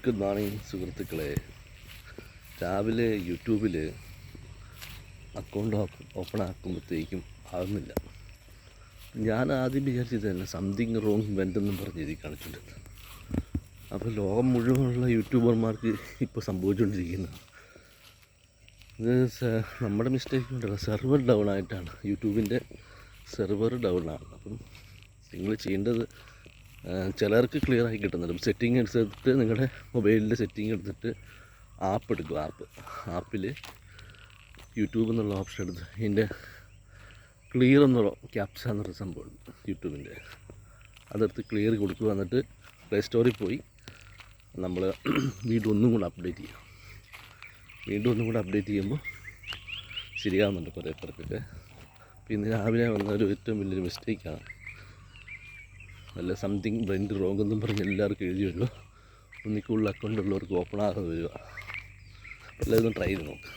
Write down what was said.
Good morning സുഹൃത്തുക്കളെ. രാവിലെ യൂട്യൂബിൽ അക്കൗണ്ട് ഓപ്പൺ ആക്കുമ്പോഴത്തേക്കും ആകുന്നില്ല. ഞാൻ ആദ്യം വിചാരിച്ചത് തന്നെ സംതിങ് റോങ് വെൻ്റെന്നും പറഞ്ഞ് എഴുതി കാണിച്ചിട്ടുണ്ട്. അപ്പോൾ ലോകം മുഴുവനുള്ള യൂട്യൂബർമാർക്ക് ഇപ്പോൾ സംഭവിച്ചുകൊണ്ടിരിക്കുന്നത് ഇത് നമ്മുടെ മിസ്റ്റേക്ക് ഉണ്ടല്ലോ, സെർവർ ഡൗൺ ആയിട്ടാണ്. യൂട്യൂബിൻ്റെ സെർവർ ഡൗൺ ആണ്. അപ്പം നിങ്ങൾ ചെയ്യേണ്ടത്, ചിലർക്ക് ക്ലിയർ ആയി കിട്ടുന്നുണ്ട്. സെറ്റിംഗ് എടുത്തിട്ട് നിങ്ങളുടെ മൊബൈലിൻ്റെ സെറ്റിംഗ് എടുത്തിട്ട് ആപ്പ് എടുക്കുക. ആപ്പിൽ യൂട്യൂബ് എന്നുള്ള ഓപ്ഷൻ എടുത്ത് ഇതിൻ്റെ ക്ലിയർ എന്നുള്ള ക്യാപ്ച എന്നൊരു സംഭവമുണ്ട് യൂട്യൂബിൻ്റെ, അതെടുത്ത് ക്ലിയർ കൊടുക്കുക. എന്നിട്ട് പ്ലേ സ്റ്റോറിൽ പോയി നമ്മൾ വീണ്ടും ഒന്നും കൂടെ അപ്ഡേറ്റ് ചെയ്യുക. ചെയ്യുമ്പോൾ ശരിയാവുന്നുണ്ട് കുറേ പേർക്കൊക്കെ. പിന്നെ രാവിലെ വന്നൊരു ഏറ്റവും വലിയൊരു മിസ്റ്റേക്കാണ്. നല്ല സംതിങ് വെൻ്റ് റോങ് എന്നും പറഞ്ഞ് എല്ലാവർക്കും എഴുതി വരുമല്ലോ. ഒന്നിക്കുള്ള അക്കൗണ്ട് ഉള്ളവർക്ക് ഓപ്പൺ ആകാതെ വരിക. എല്ലാവരും ട്രൈ ചെയ്ത് നോക്കുക.